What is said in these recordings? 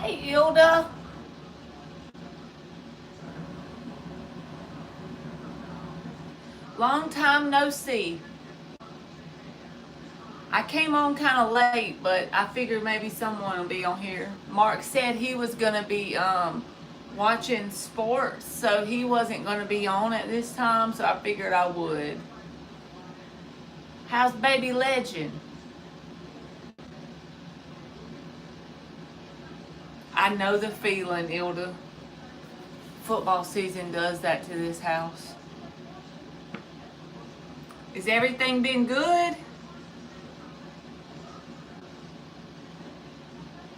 Hey, Hilda. Long time no see. I came on kind of late, but I figured maybe someone will be on here. Mark said he was going to be watching sports, so he wasn't going to be on at this time, so I figured I would. How's Baby Legend? I know the feeling, Hilda. Football season does that to this house. Is everything been good?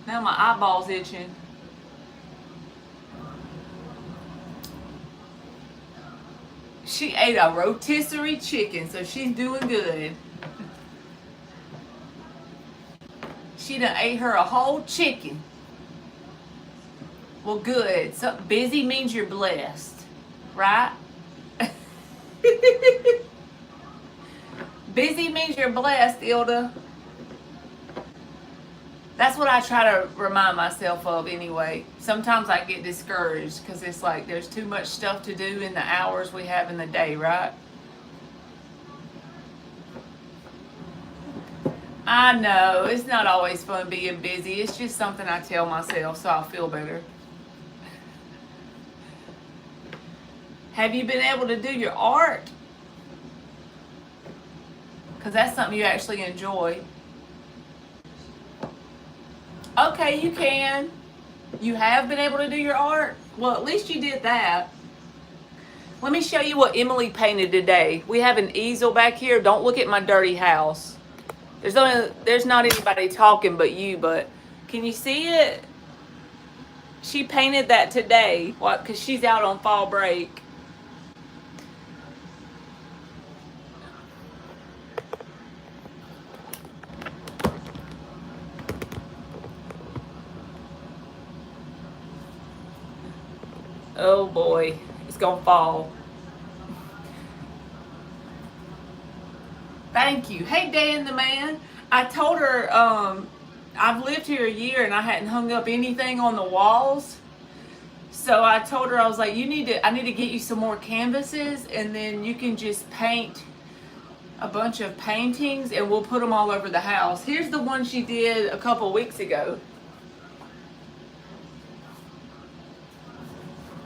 Now my eyeball's itching. She ate a rotisserie chicken, so she's doing good. She done ate her a whole chicken. Well, good. So busy means you're blessed, right? Busy means you're blessed, Hilda. That's what I try to remind myself of anyway. Sometimes I get discouraged because it's like there's too much stuff to do in the hours we have in the day, right? I know. It's not always fun being busy. It's just something I tell myself so I'll feel better. Have you been able to do your art? Because that's something you actually enjoy. Okay, you can. You have been able to do your art? Well, at least you did that. Let me show you what Emily painted today. We have an easel back here. Don't look at my dirty house. There's not anybody talking but you, but can you see it? She painted that today. What? Because she's out on fall break. Oh boy, it's gonna fall. Thank you. Hey, Dan the man. I told her I've lived here a year and I hadn't hung up anything on the walls. So I told her, I was like, I need to get you some more canvases and then you can just paint a bunch of paintings and we'll put them all over the house. Here's the one she did a couple weeks ago.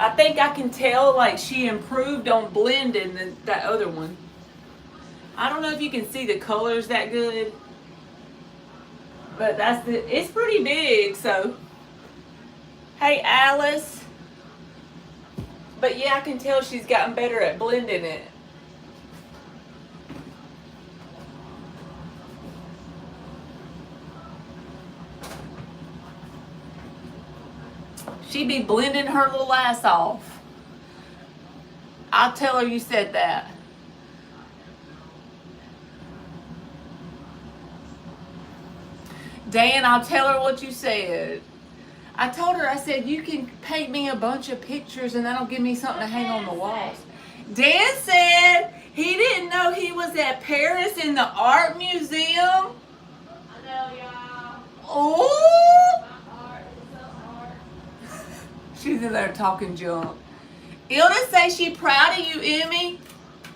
I think I can tell like she improved on blending than that other one. I don't know if you can see the colors that good, but it's pretty big, so. Hey, Alice. But yeah, I can tell she's gotten better at blending it. She be blending her little ass off. I'll tell her you said that. Dan, I'll tell her what you said. I told her, I said, you can paint me a bunch of pictures and that'll give me something to hang on the walls. Dan said he didn't know he was at Paris in the art museum. I know, y'all. Oh! My art is so art. She's in there talking junk. Ilda say she proud of you, Emmy.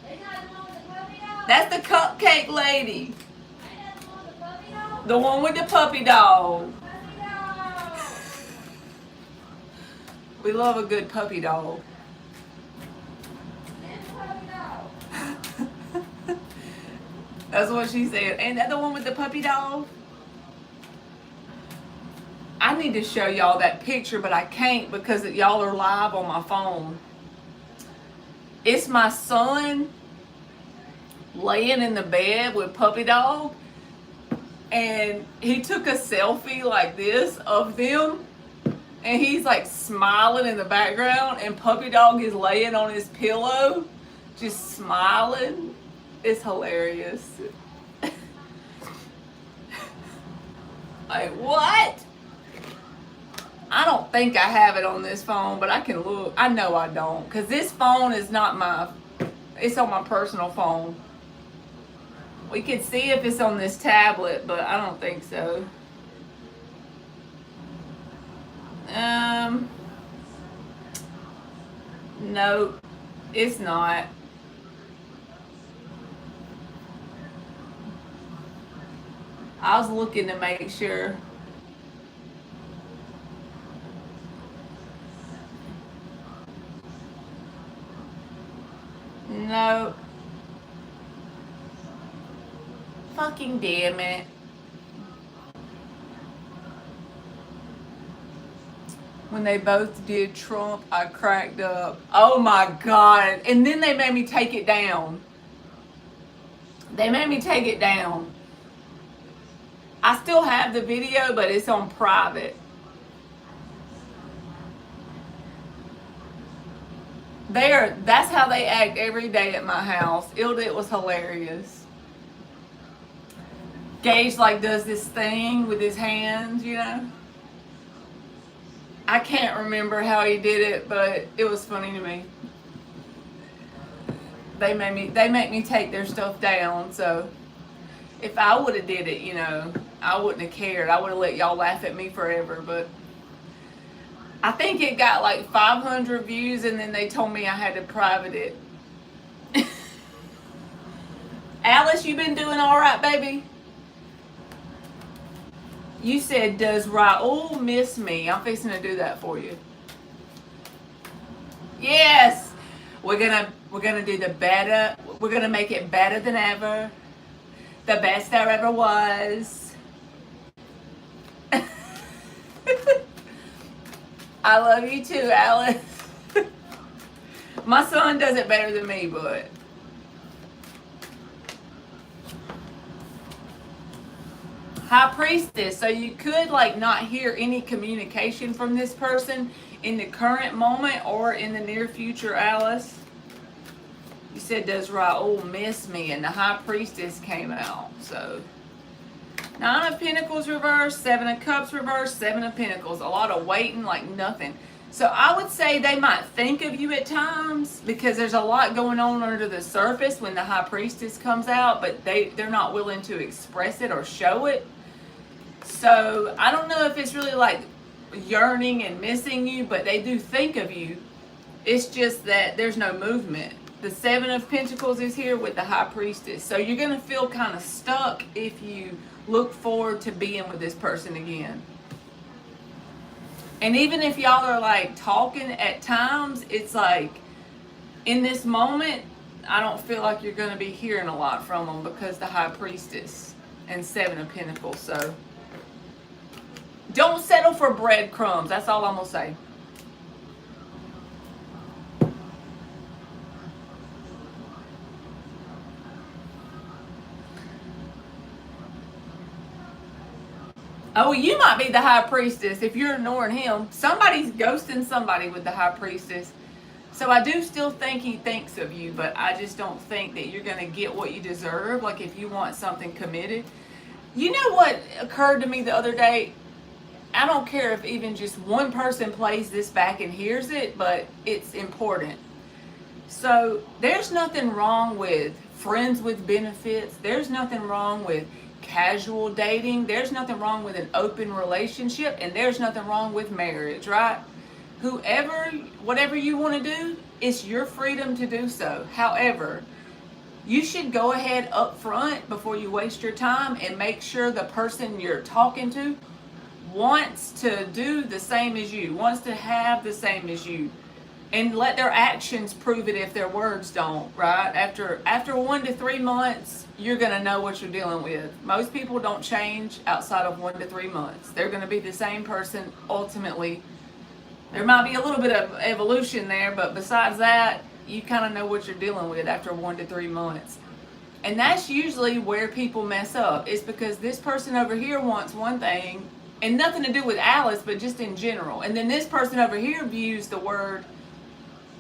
They got the one with the puppy dog? That's the cupcake lady. Ain't that the one with the puppy dog? The one with the puppy dog. Puppy dog! We love a good puppy dog. It's the puppy dog. That's what she said. Ain't that the one with the puppy dog? I need to show y'all that picture, but I can't because y'all are live on my phone. It's my son laying in the bed with puppy dog, and he took a selfie like this of them, and he's like smiling in the background, and puppy dog is laying on his pillow, just smiling. It's hilarious. Like, what? I don't think I have it on this phone, but I can look. I know I don't, because this phone is not it's on my personal phone. We can see if it's on this tablet, but I don't think so. No, it's not. I was looking to make sure. No. Fucking damn it. When they both did Trump, I cracked up. Oh my God. And then they made me take it down. They made me take it down. I still have the video, but it's on private. That's how they act every day at my house. It was hilarious. Gage like does this thing with his hands, you know. I can't remember how he did it, but it was funny to me. They make me take their stuff down, so if I would have did it, you know, I wouldn't have cared. I would have let y'all laugh at me forever, but I think it got like 500 views and then they told me I had to private it. Alice, you been doing all right, baby? You said, does Raul miss me? I'm fixing to do that for you. Yes, we're gonna do the better. We're gonna make it better than ever. The best there ever was. I love you too, Alice. My son does it better than me, but High Priestess, so you could like not hear any communication from this person in the current moment or in the near future, Alice. You said, does Raul miss me? And the High Priestess came out, so. 9 of Pentacles reversed, 7 of Cups reversed, 7 of Pentacles. A lot of waiting, like nothing. So I would say they might think of you at times because there's a lot going on under the surface when the High Priestess comes out, but they're not willing to express it or show it. So I don't know if it's really like yearning and missing you, but they do think of you. It's just that there's no movement. The 7 of Pentacles is here with the High Priestess. So you're going to feel kind of stuck if you look forward to being with this person again. And even if y'all are like talking at times, it's like in this moment, I don't feel like you're going to be hearing a lot from them because the High Priestess and 7 of Pentacles. So don't settle for breadcrumbs. That's all I'm going to say. Oh, you might be the High Priestess if you're ignoring him. Somebody's ghosting somebody with the High Priestess. So I do still think he thinks of you, but I just don't think that you're going to get what you deserve. Like if you want something committed. You know what occurred to me the other day? I don't care if even just one person plays this back and hears it, but it's important. So there's nothing wrong with friends with benefits. There's nothing wrong with casual dating. There's nothing wrong with an open relationship, and there's nothing wrong with marriage, right? Whatever you want to do, it's your freedom to do so. However, you should go ahead up front before you waste your time and make sure the person you're talking to wants to do the same as you, wants to have the same as you. And let their actions prove it if their words don't, right? After 1 to 3 months, you're going to know what you're dealing with. Most people don't change outside of 1 to 3 months. They're going to be the same person ultimately. There might be a little bit of evolution there, but besides that, you kind of know what you're dealing with after 1 to 3 months. And that's usually where people mess up. It's because this person over here wants one thing, and nothing to do with Alice, but just in general. And then this person over here views the word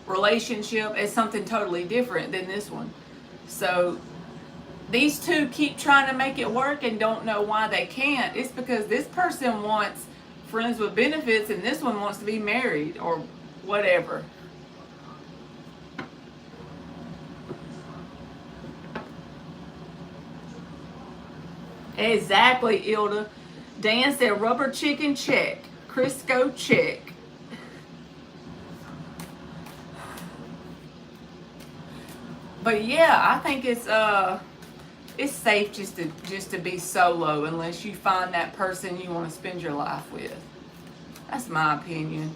relationship as something totally different than this one. So these two keep trying to make it work and don't know why they can't. It's because this person wants friends with benefits and this one wants to be married or whatever. Exactly, Ilda. Dan said rubber chicken check. Crisco check. But yeah, I think it's safe just to be solo unless you find that person you want to spend your life with. That's my opinion.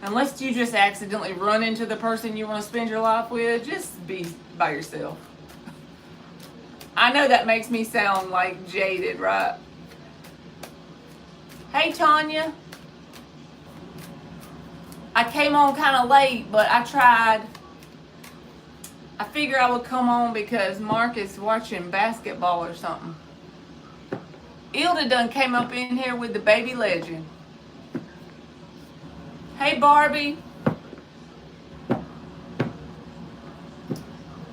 Unless you just accidentally run into the person you want to spend your life with, just be by yourself. I know that makes me sound like jaded, right? Hey, Tanya. I came on kind of late, but I tried. I figure I would come on because Mark is watching basketball or something. Ilda done came up in here with the baby legend. Hey, Barbie.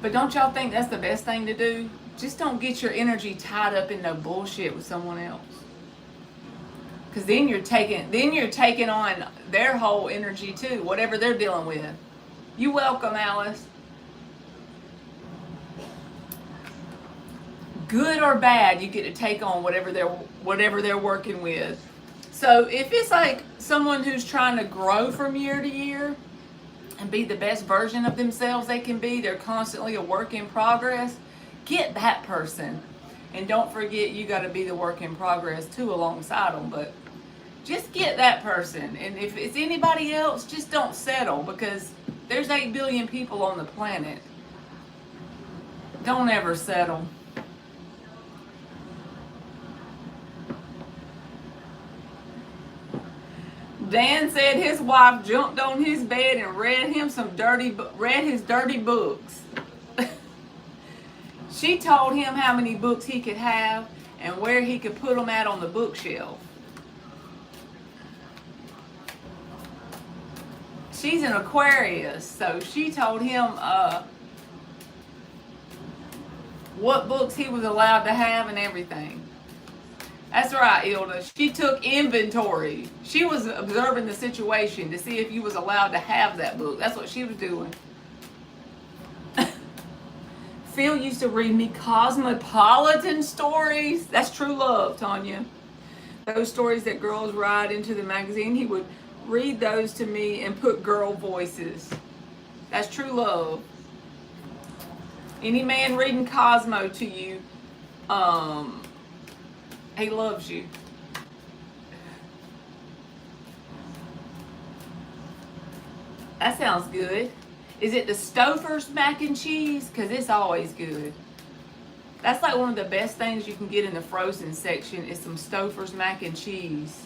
But don't y'all think that's the best thing to do? Just don't get your energy tied up in no bullshit with someone else. Because then you're taking on their whole energy too, whatever they're dealing with. You welcome, Alice. Good or bad, you get to take on whatever they're working with. So if it's like someone who's trying to grow from year to year and be the best version of themselves they can be, they're constantly a work in progress, get that person. And don't forget you got to be the work in progress too alongside them. But just get that person. And if it's anybody else, just don't settle, because there's 8 billion people on the planet. Don't ever settle. Dan said his wife jumped on his bed and read his dirty books. She told him how many books he could have and where he could put them at on the bookshelf. She's an Aquarius, so she told him what books he was allowed to have and everything. That's right, Ilda. She took inventory. She was observing the situation to see if you was allowed to have that book. That's what she was doing. Phil used to read me cosmopolitan stories. That's true love, Tanya. Those stories that girls write into the magazine, he would read those to me and put girl voices. That's true love. Any man reading Cosmo to you, he loves you. That sounds good. Is it the Stouffer's mac and cheese? Because it's always good. That's like one of the best things you can get in the frozen section is some Stouffer's mac and cheese.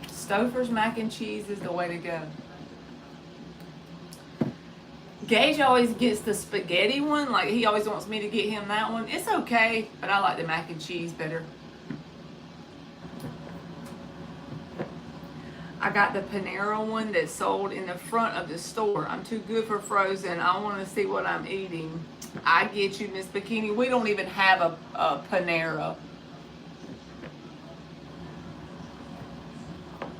Stouffer's mac and cheese is the way to go. Gage always gets the spaghetti one. Like, he always wants me to get him that one. It's okay, but I like the mac and cheese better. I got the Panera one that's sold in the front of the store. I'm too good for frozen. I want to see what I'm eating. I get you, Miss Bikini. We don't even have a Panera.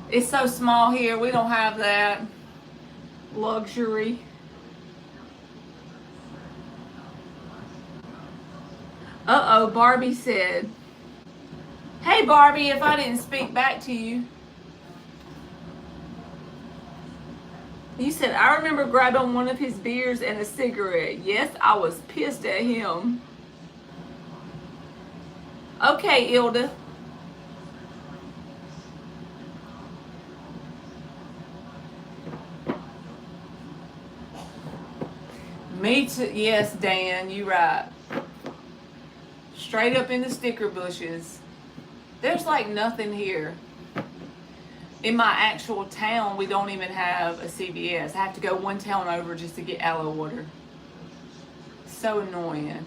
It's so small here. We don't have that luxury. Uh-oh, Barbie said. Hey, Barbie, if I didn't speak back to you. You said, I remember grabbing one of his beers and a cigarette. Yes, I was pissed at him. Okay, Ilda. Me too. Yes, Dan, you right. Straight up in the sticker bushes. There's like nothing here. In my actual town, we don't even have a CVS. I have to go one town over just to get aloe water. So annoying.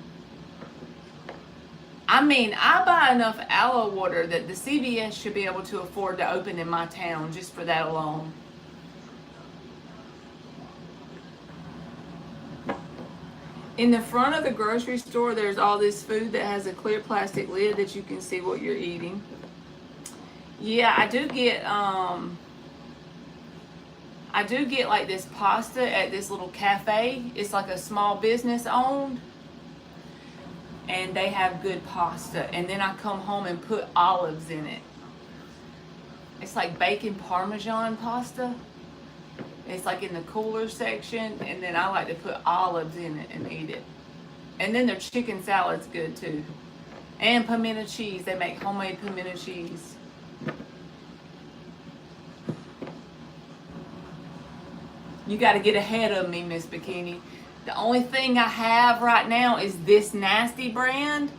I mean, I buy enough aloe water that the CVS should be able to afford to open in my town just for that alone. In the front of the grocery store, there's all this food that has a clear plastic lid that you can see what you're eating. Yeah, I do get like this pasta at this little cafe. It's like a small business owned. And they have good pasta. And then I come home and put olives in it. It's like bacon parmesan pasta. It's like in the cooler section, and then I like to put olives in it and eat it. And then their chicken salad's good too. And pimento cheese. They make homemade pimento cheese. You got to get ahead of me, Miss Bikini. The only thing I have right now is this Nasty brand.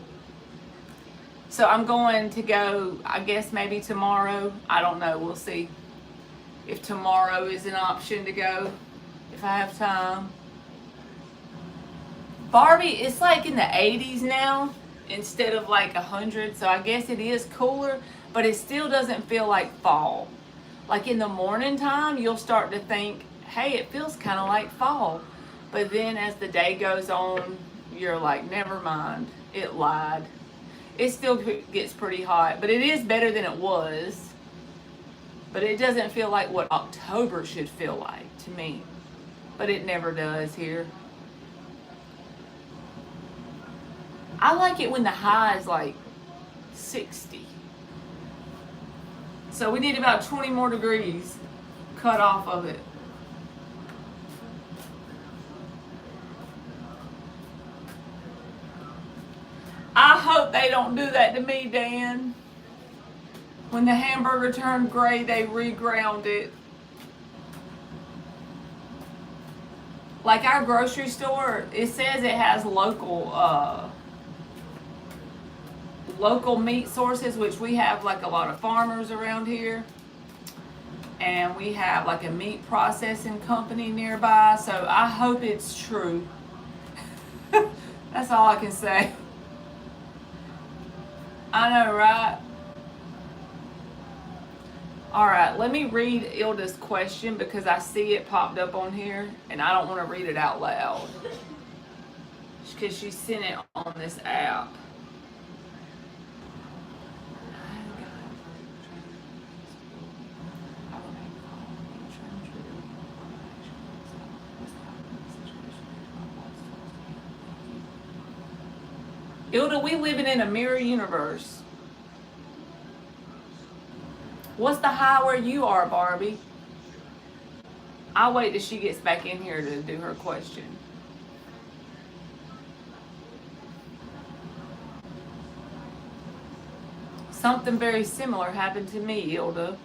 So I'm going to go, I guess maybe tomorrow. I don't know. We'll see if tomorrow is an option to go, if I have time. Barbie, it's like in the 80s now instead of like 100. So I guess it is cooler, but it still doesn't feel like fall. Like in the morning time, you'll start to think, hey, it feels kind of like fall. But then as the day goes on, you're like, never mind, it lied. It still gets pretty hot, but it is better than it was. But it doesn't feel like what October should feel like to me. But it never does here. I like it when the high is like 60. So we need about 20 more degrees cut off of it. I hope they don't do that to me, Dan. When the hamburger turned gray, they reground it. Like our grocery store, it says it has local meat sources, which we have like a lot of farmers around here. And we have like a meat processing company nearby. So I hope it's true. That's all I can say. I know, right? All right, let me read Ilda's question because I see it popped up on here and I don't want to read it out loud because she sent it on this app. Ilda, we living in a mirror universe. What's the high where you are, Barbie? I'll wait till she gets back in here to do her question. Something very similar happened to me, Ilda.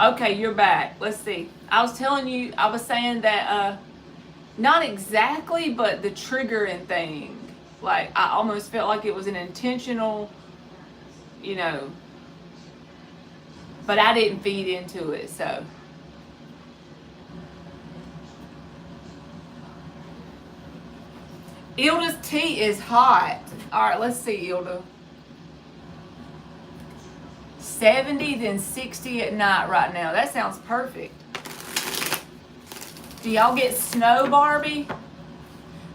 Okay, you're back. Let's see. I was saying that, not exactly, but the triggering thing. Like, I almost felt like it was an intentional, but I didn't feed into it, so. Ilda's tea is hot. All right, let's see, Ilda. 70, then 60 at night right now. That sounds perfect. Do y'all get snow, Barbie?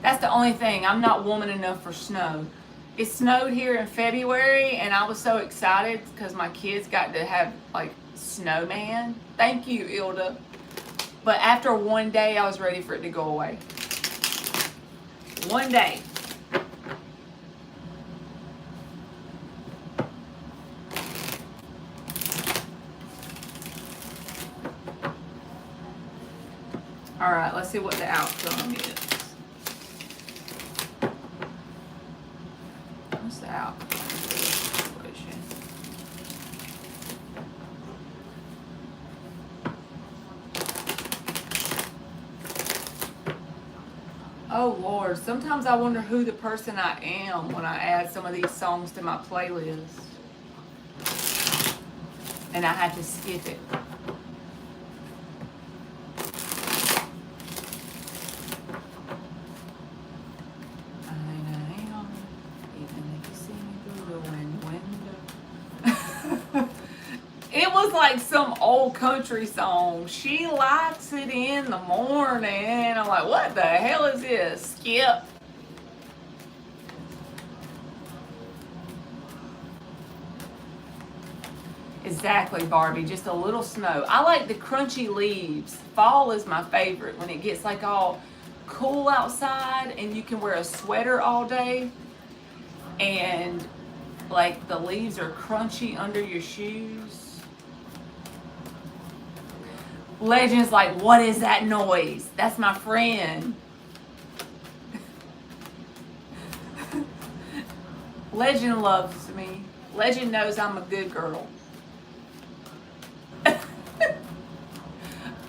That's the only thing. I'm not woman enough for snow. It snowed here in February, and I was so excited because my kids got to have, like, snowman. Thank you, Ilda. But after one day, I was ready for it to go away. One day. All right, let's see what the outcome is. What's the outcome of this situation? Oh Lord, sometimes I wonder who the person I am when I add some of these songs to my playlist. And I have to skip it. Like some old country song. She likes it in the morning. I'm like, what the hell is this? Skip. Exactly, Barbie. Just a little snow. I like the crunchy leaves. Fall is my favorite when it gets like all cool outside and you can wear a sweater all day and like the leaves are crunchy under your shoes. Legend's like, what is that noise? That's my friend. Legend loves me. Legend knows I'm a good girl.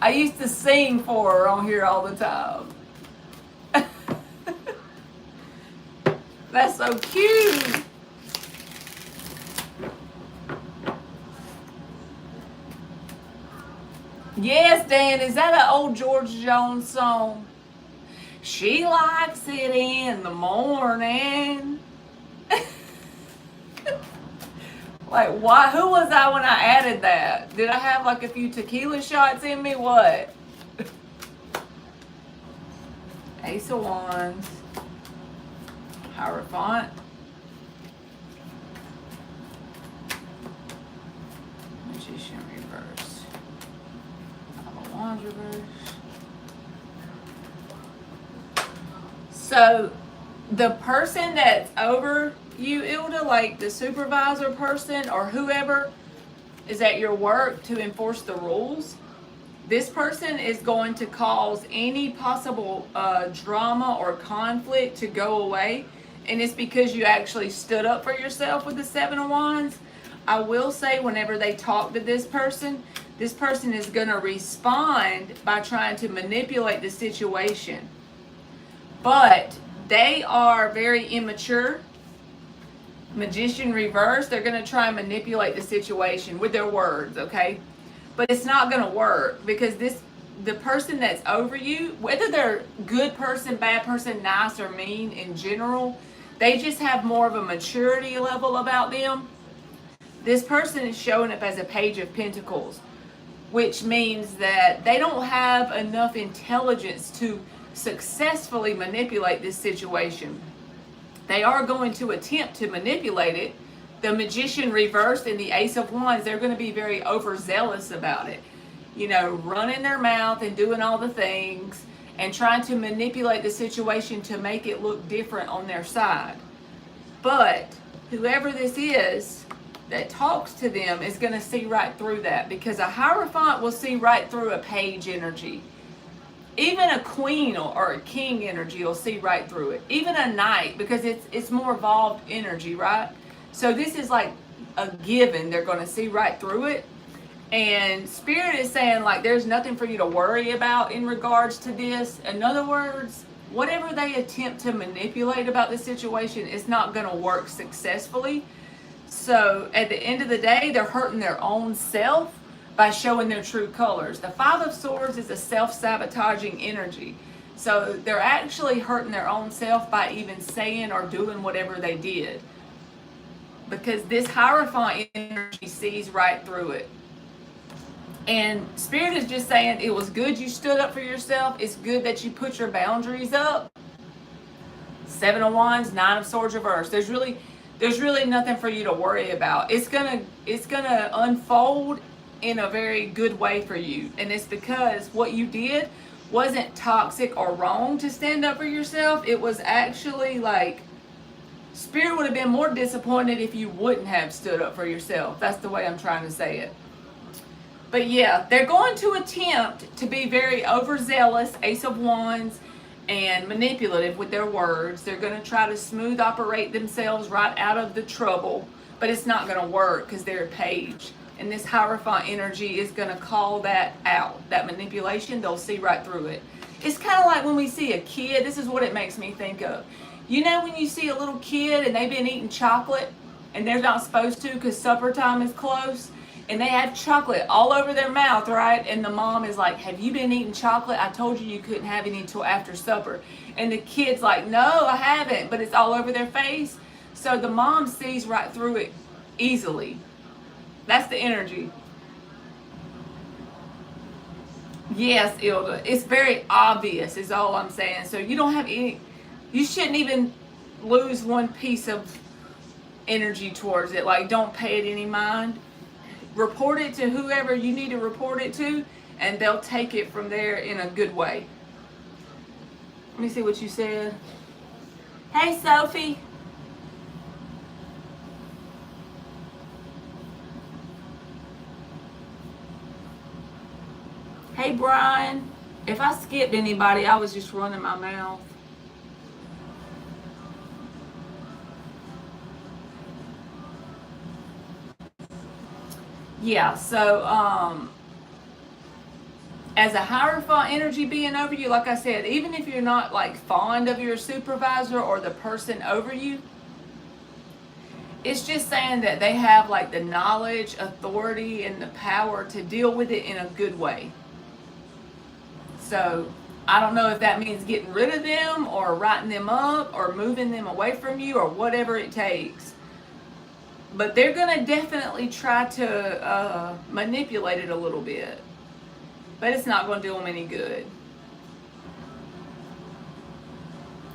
I used to sing for her on here all the time. That's so cute. Yes, Dan, is that an old George Jones song? She likes it in the morning. Like, why? Who was I when I added that? Did I have like a few tequila shots in me? What? Ace of Wands. Hierophant. Magician reverse. Five of Wands reverse. So, the person that's over you, Ilda, like the supervisor person or whoever is at your work to enforce the rules, this person is going to cause any possible drama or conflict to go away. And it's because you actually stood up for yourself with the Seven of Wands. I will say whenever they talk to this person is going to respond by trying to manipulate the situation. But they are very immature. Magician reverse, they're going to try and manipulate the situation with their words, okay? But it's not going to work because the person that's over you, whether they're good person, bad person, nice or mean in general, they just have more of a maturity level about them. This person is showing up as a Page of Pentacles, which means that they don't have enough intelligence to successfully manipulate this situation. They are going to attempt to manipulate it. The Magician reversed and the Ace of Wands, they're going to be very overzealous about it. You know, running their mouth and doing all the things and trying to manipulate the situation to make it look different on their side. But whoever this is that talks to them is going to see right through that, because a Hierophant will see right through a Page energy. Even a Queen or a King energy will see right through it. Even a Knight, because it's more evolved energy, right? So this is like a given. They're going to see right through it. And Spirit is saying like there's nothing for you to worry about in regards to this. In other words, whatever they attempt to manipulate about the situation is not going to work successfully. So at the end of the day, they're hurting their own self by showing their true colors. The Five of Swords is a self-sabotaging energy. So they're actually hurting their own self by even saying or doing whatever they did. Because this Hierophant energy sees right through it. And Spirit is just saying it was good you stood up for yourself. It's good that you put your boundaries up. Seven of Wands, Nine of Swords reverse. There's really nothing for you to worry about. It's gonna unfold in a very good way for you. And it's because what you did wasn't toxic or wrong to stand up for yourself. It was actually like, Spirit would have been more disappointed if you wouldn't have stood up for yourself. That's the way I'm trying to say it. But yeah, they're going to attempt to be very overzealous, Ace of Wands, and manipulative with their words. They're going to try to smooth operate themselves right out of the trouble. But it's not going to work because they're a Page. And this Hierophant energy is going to call that out. That manipulation, they'll see right through it. It's kind of like when we see a kid. This is what it makes me think of. You know when you see a little kid and they've been eating chocolate and they're not supposed to because supper time is close, and they have chocolate all over their mouth, right? And the mom is like, have you been eating chocolate? I told you you couldn't have any until after supper. And the kid's like, no, I haven't, but it's all over their face. So the mom sees right through it easily. That's the energy. Yes, Ilda. It's very obvious is all I'm saying. So you don't have any, you shouldn't even lose one piece of energy towards it. Like, don't pay it any mind. Report it to whoever you need to report it to, and they'll take it from there in a good way. Let me see what you said. Hey, Sophie. Hey, Brian. If I skipped anybody, I was just running my mouth. Yeah, so as a Hierophant energy being over you, like I said, even if you're not like fond of your supervisor or the person over you, it's just saying that they have like the knowledge, authority, and the power to deal with it in a good way. So I don't know if that means getting rid of them or writing them up or moving them away from you or whatever it takes. But they're going to definitely try to manipulate it a little bit. But it's not going to do them any good.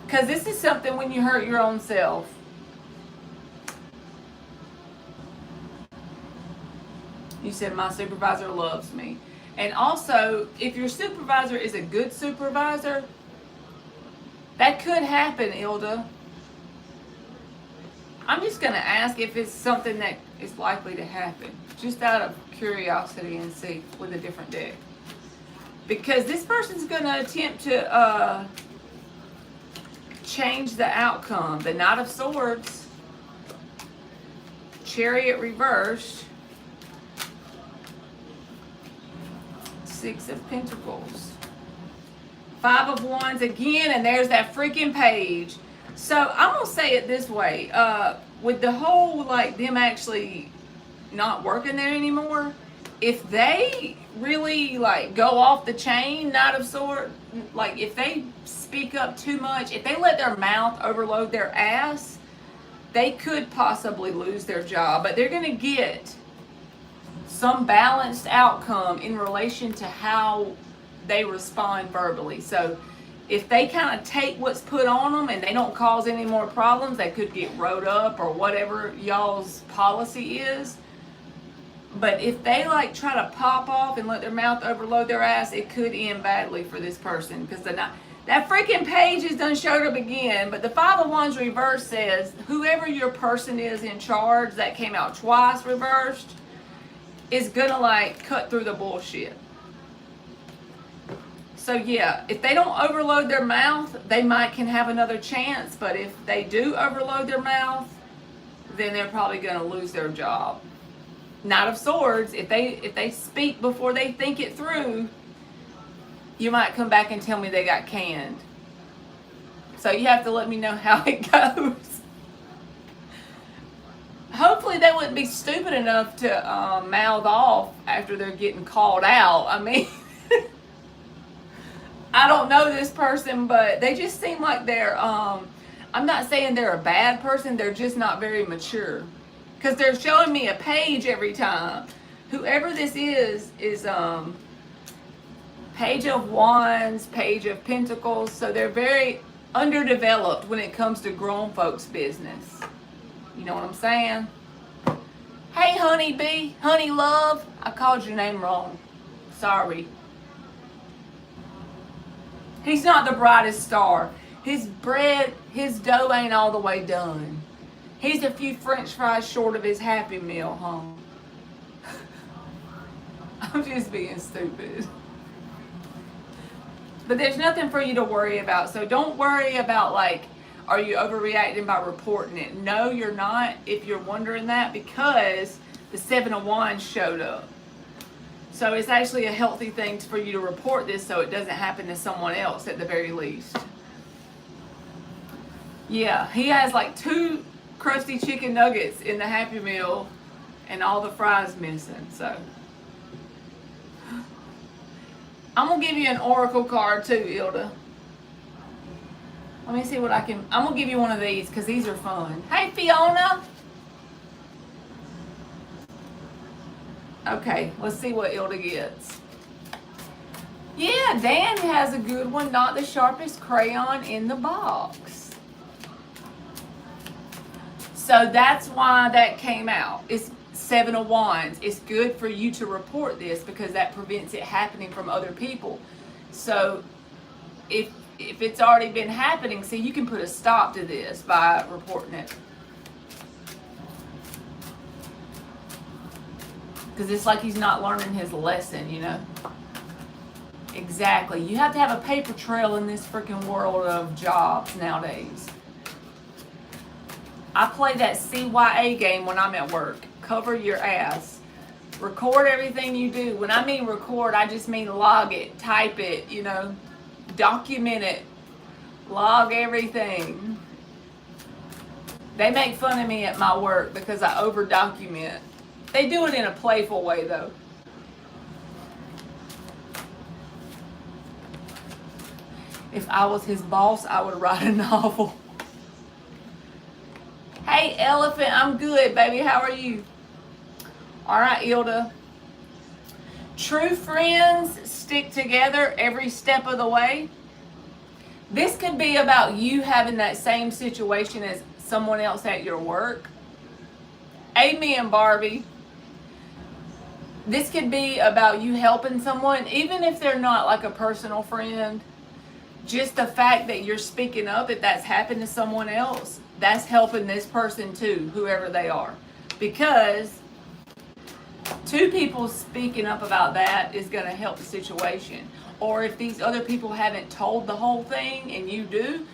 Because this is something when you hurt your own self. You said, my supervisor loves me. And also, if your supervisor is a good supervisor, that could happen, Ilda. I'm just going to ask if it's something that is likely to happen. Just out of curiosity and see with a different deck. Because this person's going to attempt to change the outcome. The Knight of Swords. Chariot reversed. Six of Pentacles. Five of Wands again, and there's that freaking page. So I'm gonna say it this way, with the whole like them actually not working there anymore, if they really like go off the chain, Knight of Swords, like if they speak up too much, if they let their mouth overload their ass, they could possibly lose their job. But they're gonna get some balanced outcome in relation to how they respond verbally. So if they kind of take what's put on them and they don't cause any more problems, they could get wrote up or whatever y'all's policy is. But if they like try to pop off and let their mouth overload their ass, it could end badly for this person. Because that freaking page has done showed up again. But the Five of Wands reverse says, whoever your person is in charge, that came out twice reversed, is gonna like cut through the bullshit. So yeah, if they don't overload their mouth, they can have another chance. But if they do overload their mouth, then they're probably gonna lose their job. Knight of Swords, if they speak before they think it through, you might come back and tell me they got canned. So you have to let me know how it goes. Hopefully they wouldn't be stupid enough to mouth off after they're getting called out. I mean, I don't know this person, but they just seem like they're, I'm not saying they're a bad person, they're just not very mature. Because they're showing me a page every time. Whoever this is Page of Wands, Page of Pentacles, so they're very underdeveloped when it comes to grown folks' business. You know what I'm saying? Hey, honey bee, honey love. I called your name wrong. Sorry. He's not the brightest star. His dough ain't all the way done. He's a few French fries short of his Happy Meal, huh? I'm just being stupid. But there's nothing for you to worry about. So don't worry about like, are you overreacting by reporting it? No, you're not, if you're wondering that, because the Seven of Wands showed up. So it's actually a healthy thing for you to report this so it doesn't happen to someone else at the very least. Yeah, he has like 2 crusty chicken nuggets in the Happy Meal and all the fries missing, so. I'm going to give you an oracle card too, Ilda. Let me see what I'm going to give you one of these because these are fun. Hey, Fiona. Okay, let's see what Ilda gets. Yeah, Dan has a good one. Not the sharpest crayon in the box. So that's why that came out. It's Seven of Wands. It's good for you to report this because that prevents it happening from other people. So if if it's already been happening, see, you can put a stop to this by reporting it. Because it's like he's not learning his lesson, you know. Exactly. You have to have a paper trail in this freaking world of jobs nowadays. I play that CYA game when I'm at work. Cover your ass. Record everything you do. When I mean record, I just mean log it, type it, you know, document it, log everything. They make fun of me at my work because I over document. They do it in a playful way though. If I was his boss, I would write a novel. Hey, Elephant, I'm good, baby. How are you? All right, Ilda. True friends stick together every step of the way. This could be about you having that same situation as someone else at your work. Amen, Barbie. This could be about you helping someone, even if they're not like a personal friend. Just the fact that you're speaking up, if that's happened to someone else, that's helping this person too, whoever they are. Because two people speaking up about that is going to help the situation. Or if these other people haven't told the whole thing and you do,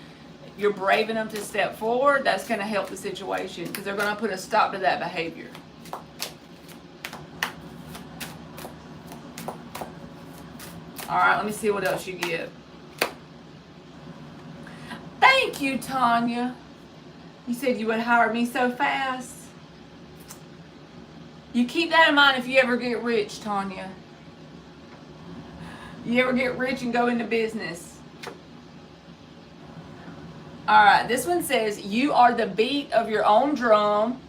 you're brave enough to step forward, that's going to help the situation because they're going to put a stop to that behavior. All right, let me see what else you get. Thank you, Tanya. You said you would hire me so fast. You keep that in mind if you ever get rich, Tanya. You ever get rich and go into business. All right, this one says, you are the beat of your own drum.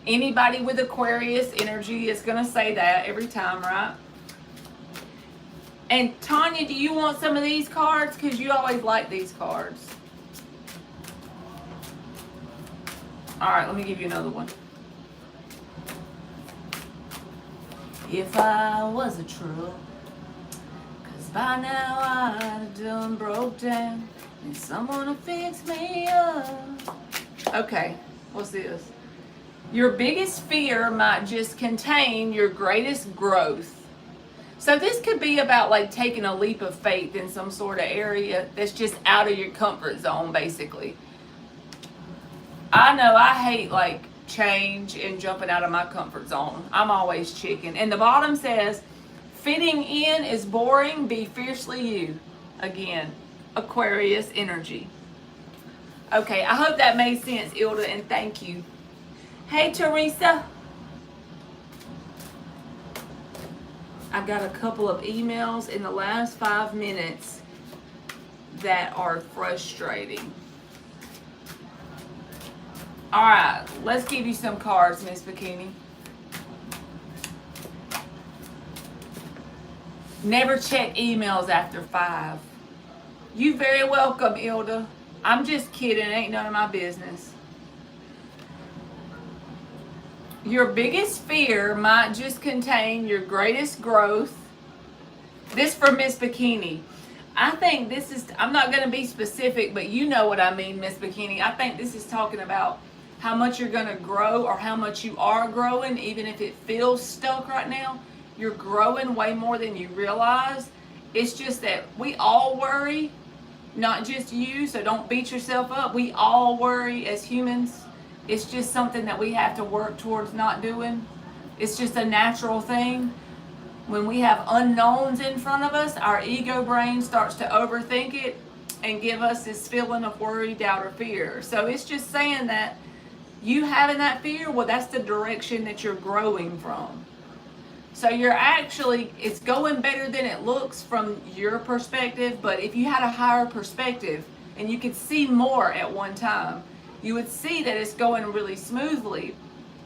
Anybody with Aquarius energy is going to say that every time, right? And Tanya, do you want some of these cards? Because you always like these cards. All right, let me give you another one. If I was a truck, cause by now I'd done broke down and someone to fix me up. Okay, what's this? Your biggest fear might just contain your greatest growth. So this could be about like taking a leap of faith in some sort of area that's just out of your comfort zone, basically. I know I hate like change and jumping out of my comfort zone. I'm always chicken. And the bottom says, fitting in is boring, be fiercely you. Again, Aquarius energy. Okay, I hope that made sense, Ilda, and thank you. Hey, Teresa. I got a couple of emails in the last 5 minutes that are frustrating. All right, let's give you some cards, Miss Bikini. Never check emails after 5. You very welcome, Ilda. I'm just kidding. It ain't none of my business. Your biggest fear might just contain your greatest growth. This for Miss Bikini. I think this is, I'm not going to be specific, but you know what I mean, Miss Bikini. I think this is talking about how much you're going to grow or how much you are growing, even if it feels stuck right now. You're growing way more than you realize. It's just that we all worry, not just you, so don't beat yourself up. We all worry as humans. It's just something that we have to work towards not doing. It's just a natural thing. When we have unknowns in front of us, our ego brain starts to overthink it and give us this feeling of worry, doubt, or fear. So it's just saying that you having that fear, well, that's the direction that you're growing from. So you're actually, it's going better than it looks from your perspective, but if you had a higher perspective and you could see more at one time, you would see that it's going really smoothly.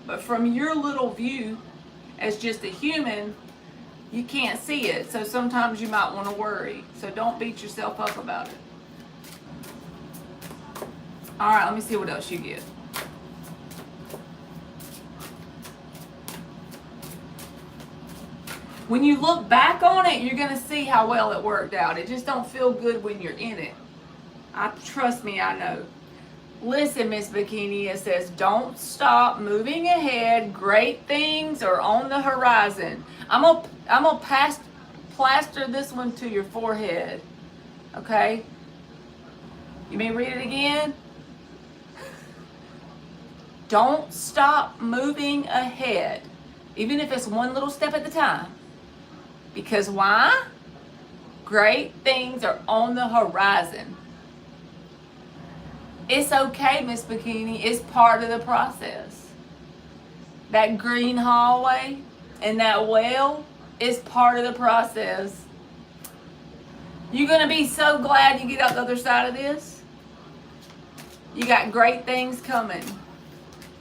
But from your little view, as just a human, you can't see it. So sometimes you might want to worry. So don't beat yourself up about it. All right, let me see what else you get. When you look back on it, you're going to see how well it worked out. It just don't feel good when you're in it. Trust me, I know. Listen, Miss Bikini, it says, don't stop moving ahead. Great things are on the horizon. I'm gonna plaster this one to your forehead. Okay? You may read it again? Don't stop moving ahead, even if it's one little step at a time. Because why? Great things are on the horizon. It's okay, Miss Bikini. It's part of the process. That green hallway and that well is part of the process. You're going to be so glad you get out the other side of this. You got great things coming.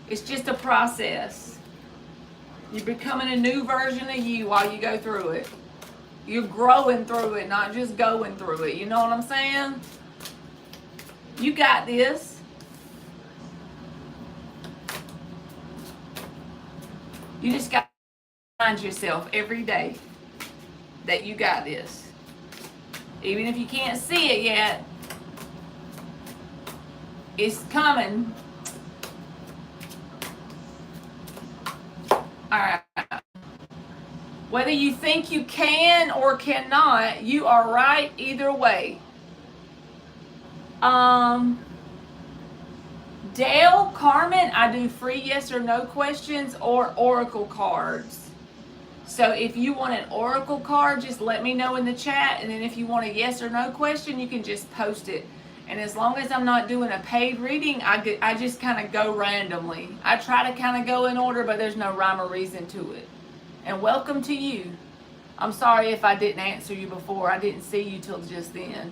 It's just a process. You're becoming a new version of you while you go through it. You're growing through it, not just going through it. You know what I'm saying? You got this. You just got to remind yourself every day that you got this. Even if you can't see it yet, it's coming. All right. Whether you think you can or cannot, you are right either way. Dale, Carmen, I do free yes or no questions or oracle cards. So if you want an oracle card, just let me know in the chat. And then if you want a yes or no question, you can just post it. And as long as I'm not doing a paid reading, I just kind of go randomly. I try to kind of go in order, but there's no rhyme or reason to it. And welcome to you. I'm sorry if I didn't answer you before. I didn't see you till just then.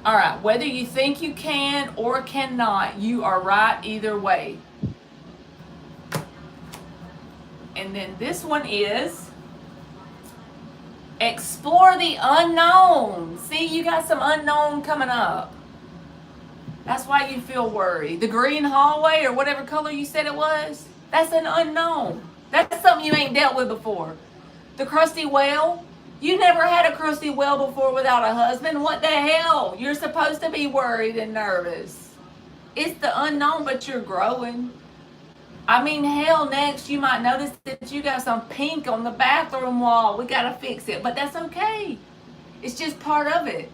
All right, whether you think you can or cannot, you are right either way. And then this one is explore the unknown. See, you got some unknown coming up. That's why you feel worried. The green hallway or whatever color you said it was, that's an unknown. That's something you ain't dealt with before. The crusty well, you never had a crusty well before without a husband. What the hell? You're supposed to be worried and nervous. It's the unknown, but you're growing. I mean, hell, next you might notice that you got some pink on the bathroom wall. We got to fix it, but that's okay. It's just part of it.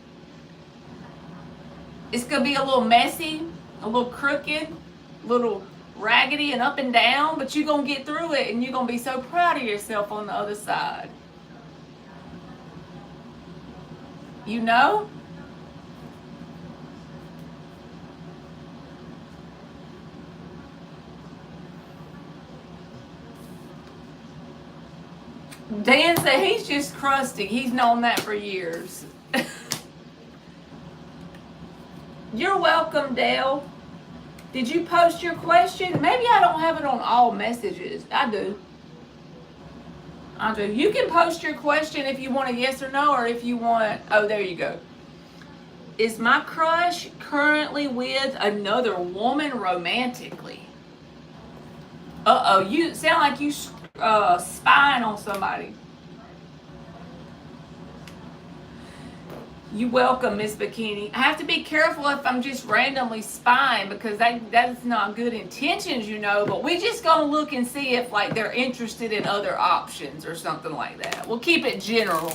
It's going to be a little messy, a little crooked, a little raggedy and up and down, but you're going to get through it and you're going to be so proud of yourself on the other side. You know? Dan said he's just crusty. He's known that for years. You're welcome, Dale. Did you post your question? Maybe I don't have it on all messages. I do. You can post your question if you want a yes or no, or if you want, oh, there you go. Is my crush currently with another woman romantically? Uh-oh, you sound like you spying on somebody. You welcome, Miss Bikini. I have to be careful if I'm just randomly spying, because that's not good intentions, you know, but we just gonna look and see if like they're interested in other options or something like that. We'll keep it general.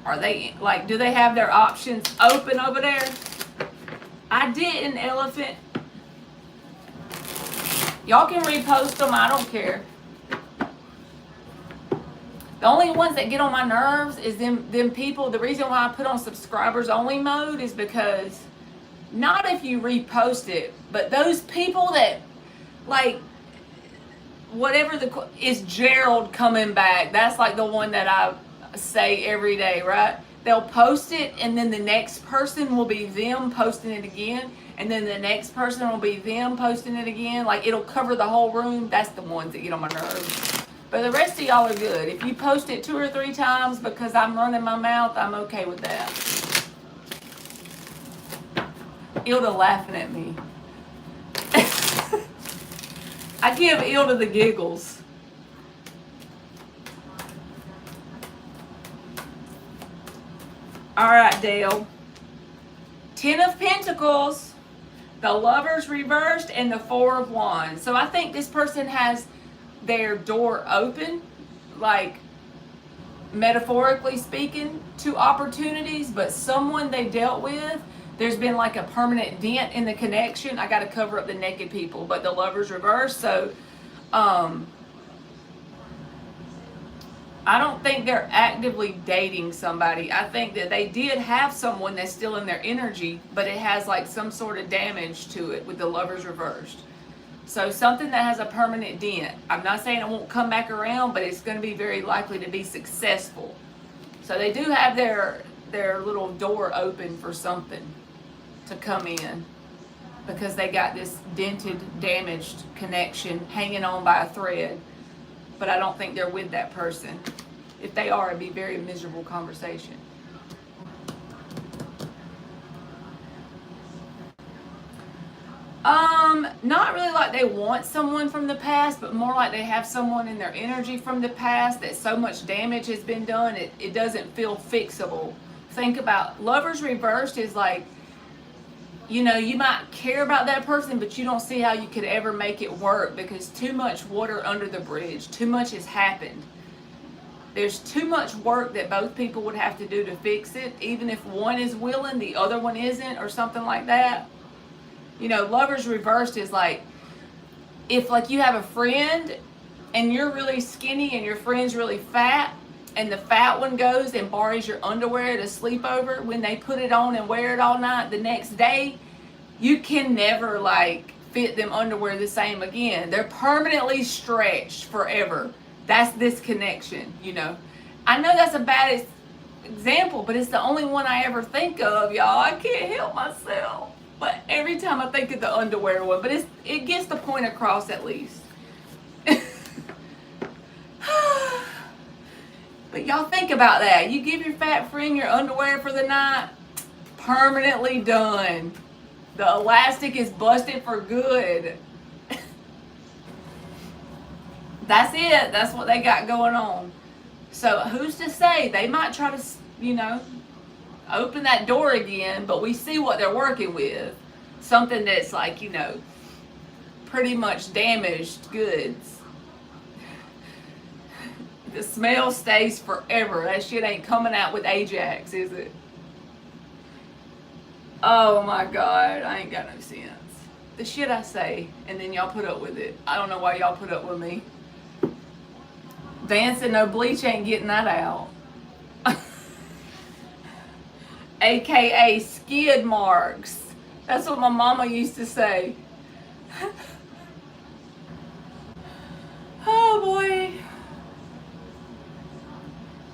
Are they, like, do they have their options open over there? I didn't, Elephant. Y'all can repost them, I don't care. The only ones that get on my nerves is them people. The reason why I put on subscribers only mode is because, not if you repost it, but those people that, like, whatever is Gerald coming back. That's like the one that I say every day, right? They'll post it and then the next person will be them posting it again. And then the next person will be them posting it again. Like, it'll cover the whole room. That's the ones that get on my nerves. But the rest of y'all are good. If you post it 2 or 3 times because I'm running my mouth, I'm okay with that. Ilda laughing at me. I give Ilda the giggles. All right, Dale. 10 of Pentacles, the Lovers reversed, and the Four of Wands. So I think this person has their door open, like metaphorically speaking, to opportunities, but someone they dealt with, there's been like a permanent dent in the connection. I got to cover up the naked people, but the Lovers reversed. So I don't think they're actively dating somebody. I think that they did have someone that's still in their energy, but it has like some sort of damage to it with the Lovers reversed. So something that has a permanent dent. I'm not saying it won't come back around, but it's going to be very likely to be successful. So they do have their little door open for something to come in, because they got this dented, damaged connection hanging on by a thread. But I don't think they're with that person. If they are, it'd be a very miserable conversation. Not really like they want someone from the past, but more like they have someone in their energy from the past that so much damage has been done, it doesn't feel fixable. Think about Lovers reversed is like, you know, you might care about that person, but you don't see how you could ever make it work because too much water under the bridge. Too much has happened. There's too much work that both people would have to do to fix it. Even if one is willing, the other one isn't, or something like that. You know, Lovers reversed is like, if like you have a friend and you're really skinny and your friend's really fat, and the fat one goes and borrows your underwear to sleep over, when they put it on and wear it all night, the next day, you can never like fit them underwear the same again. They're permanently stretched forever. That's this connection, you know. I know that's a bad example, but it's the only one I ever think of, y'all. I can't help myself. But every time I think of the underwear one, but it gets the point across at least. But y'all think about that. You give your fat friend your underwear for the night, permanently done. The elastic is busted for good. That's it. That's what they got going on. So who's to say? They might try to, you know, open that door again, but we see what they're working with. Something that's like, you know, pretty much damaged goods. The smell stays forever. That shit ain't coming out with Ajax, is it? Oh my God, I ain't got no sense. The shit I say, and then y'all put up with it. I don't know why y'all put up with me. Vance and no bleach ain't getting that out. AKA skid marks. That's what my mama used to say. Oh boy.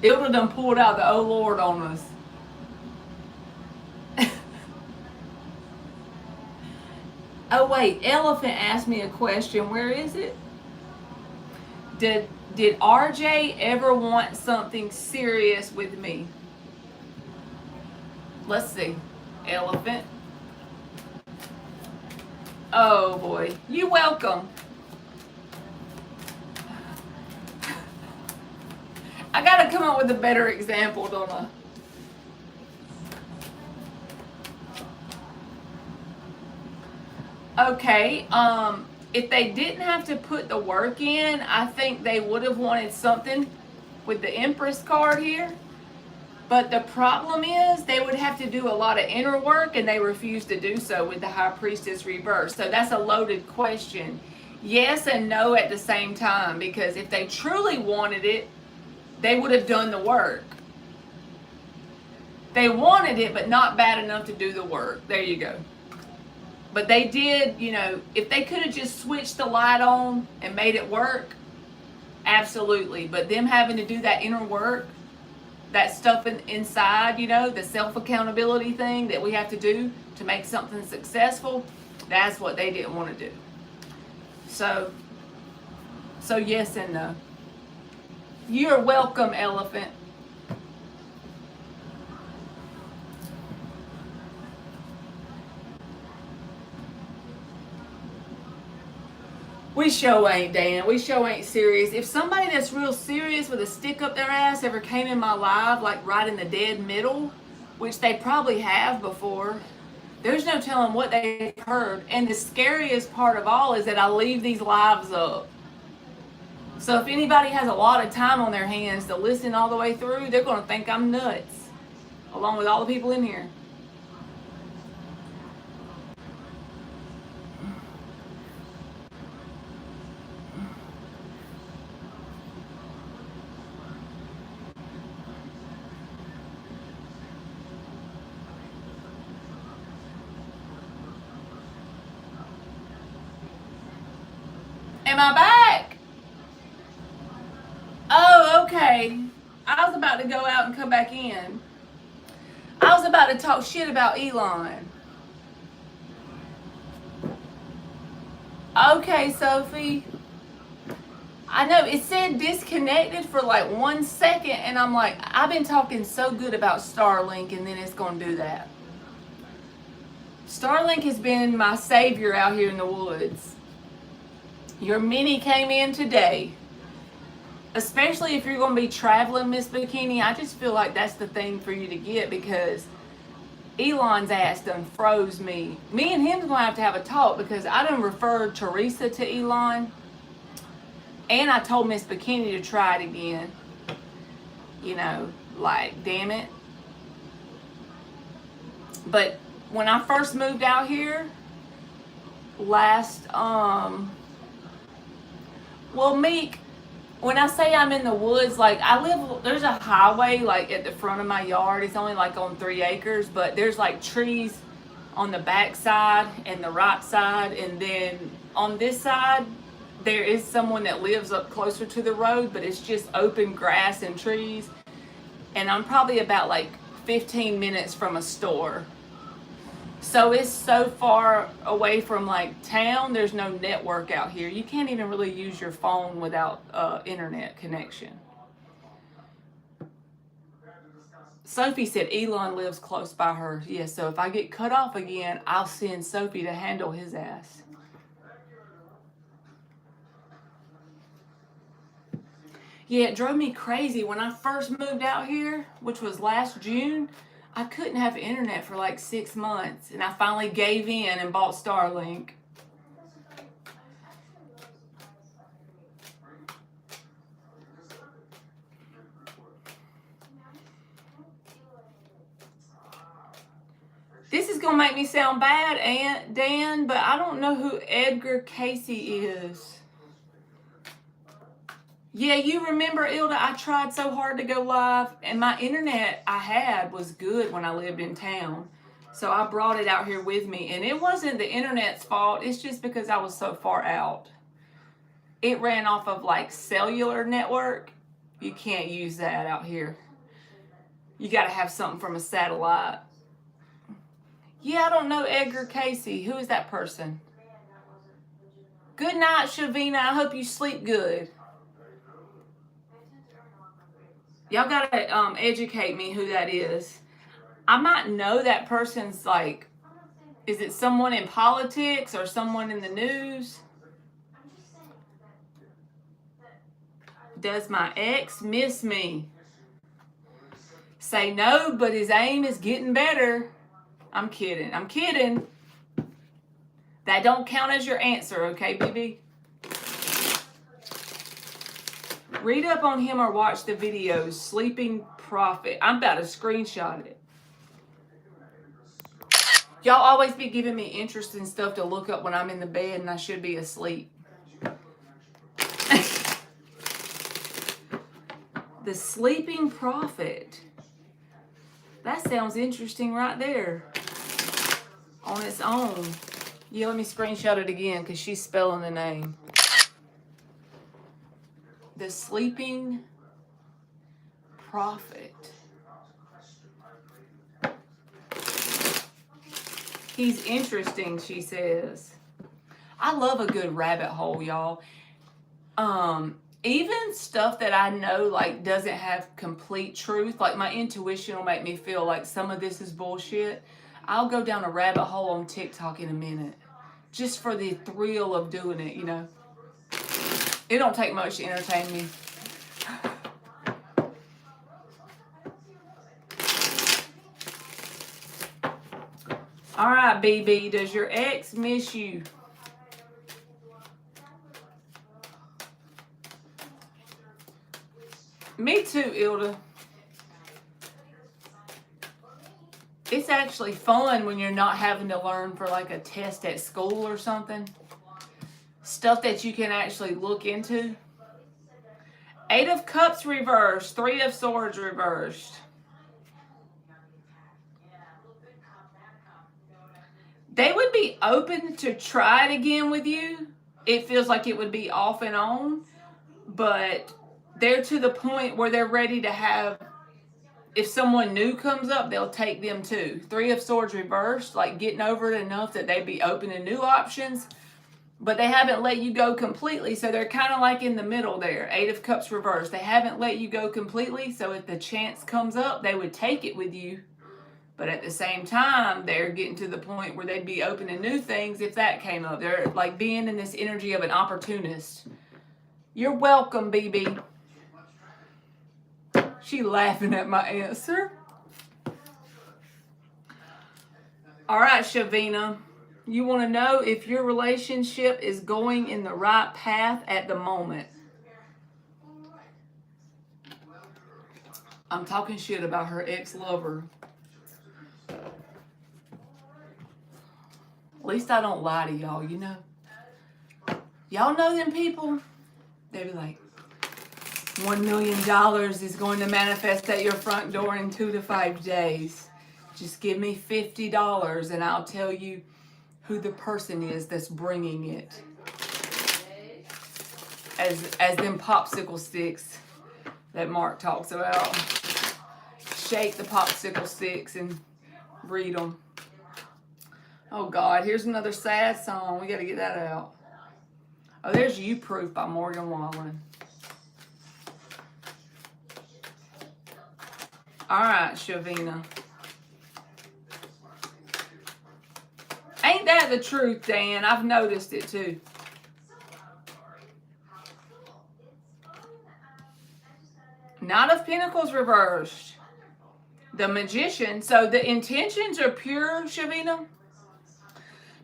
Ilda done pulled out the oh Lord on us. Oh wait, Elephant asked me a question. Where is it? Did RJ ever want something serious with me? Let's see. Elephant. Oh boy. You welcome. I gotta come up with a better example, don't I? Okay, if they didn't have to put the work in, I think they would have wanted something with the Empress card here. But the problem is they would have to do a lot of inner work, and they refuse to do so with the High Priestess reversed. So that's a loaded question. Yes and no at the same time, because if they truly wanted it, they would have done the work. They wanted it, but not bad enough to do the work. There you go. But they did, you know, if they could have just switched the light on and made it work, absolutely. But them having to do that inner work, that stuff inside, you know, the self-accountability thing that we have to do to make something successful, that's what they didn't want to do. So yes and no. You're welcome, Elephant. We sure ain't, Dan. We sure ain't serious. If somebody that's real serious with a stick up their ass ever came in my live, like right in the dead middle, which they probably have before. There's no telling what they've heard. And the scariest part of all is that I leave these lives up. So if anybody has a lot of time on their hands to listen all the way through, they're going to think I'm nuts, along with all the people in here. Am I back? Oh, okay. I was about to go out and come back in. I was about to talk shit about Elon. Okay, Sophie. I know it said disconnected for like 1 second, and I'm like, I've been talking so good about Starlink, and then it's going to do that. Starlink has been my savior out here in the woods. Your mini came in today. Especially if you're going to be traveling, Miss Bikini, I just feel like that's the thing for you to get, because Elon's ass done froze me. Me and him's going to have a talk, because I done referred Teresa to Elon. And I told Miss Bikini to try it again. You know, like, damn it. But when I first moved out here, Meek, when I say I'm in the woods, like there's a highway like at the front of my yard. It's only like on 3 acres, but there's like trees on the back side and the right side. And then on this side, there is someone that lives up closer to the road, but it's just open grass and trees. And I'm probably about like 15 minutes from a store. So it's so far away from like town, there's no network out here. You can't even really use your phone without internet connection. Sophie said Elon lives close by her. Yeah, so if I get cut off again, I'll send Sophie to handle his ass. Yeah, it drove me crazy. When I first moved out here, which was last June, I couldn't have internet for like 6 months, and I finally gave in and bought Starlink. This is going to make me sound bad, Aunt Dan, but I don't know who Edgar Casey is. Yeah, you remember, Ilda, I tried so hard to go live, and my internet I had was good when I lived in town. So I brought it out here with me, and it wasn't the internet's fault. It's just because I was so far out. It ran off of like cellular network. You can't use that out here. You got to have something from a satellite. Yeah, I don't know Edgar Casey. Who is that person? Good night, Shavina. I hope you sleep good. Y'all gotta educate me who that is. I might know that person's like, is it someone in politics or someone in the news? Does my ex miss me? Say no, but his aim is getting better. I'm kidding. I'm kidding. That don't count as your answer, okay, BB? Read up on him or watch the videos. Sleeping Prophet. I'm about to screenshot it. Y'all always be giving me interesting stuff to look up when I'm in the bed and I should be asleep. The Sleeping Prophet. That sounds interesting right there. On its own. Yeah, let me screenshot it again because she's spelling the name. The Sleeping Prophet. He's interesting, she says. I love a good rabbit hole, y'all. Even stuff that I know like doesn't have complete truth, like my intuition will make me feel like some of this is bullshit. I'll go down a rabbit hole on TikTok in a minute. Just for the thrill of doing it, you know. It don't take much to entertain me. All right, BB, does your ex miss you? Me too, Ilda. It's actually fun when you're not having to learn for like a test at school or something. Stuff that you can actually look into. 8 of Cups reversed. 3 of Swords reversed. They would be open to try it again with you. It feels like it would be off and on. But they're to the point where they're ready to have, if someone new comes up, they'll take them too. 3 of Swords reversed, like getting over it enough that they'd be open to new options. But they haven't let you go completely, so they're kind of like in the middle there. 8 of Cups reversed. They haven't let you go completely, so if the chance comes up, they would take it with you. But at the same time, they're getting to the point where they'd be open to new things if that came up. They're like being in this energy of an opportunist. You're welcome, BB. She laughing at my answer. All right, Shavina. You want to know if your relationship is going in the right path at the moment. I'm talking shit about her ex-lover. At least I don't lie to y'all, you know. Y'all know them people? They be like, $1 million is going to manifest at your front door in 2 to 5 days. Just give me $50 and I'll tell you who the person is that's bringing it. As them popsicle sticks that Mark talks about. Shake the popsicle sticks and read them. Oh God, here's another sad song. We got to get that out. Oh, there's You Proof by Morgan Wallen. All right, Shavina. Ain't that the truth, Dan? I've noticed it too. Knight of Pentacles reversed. The Magician. So the intentions are pure, Shavina.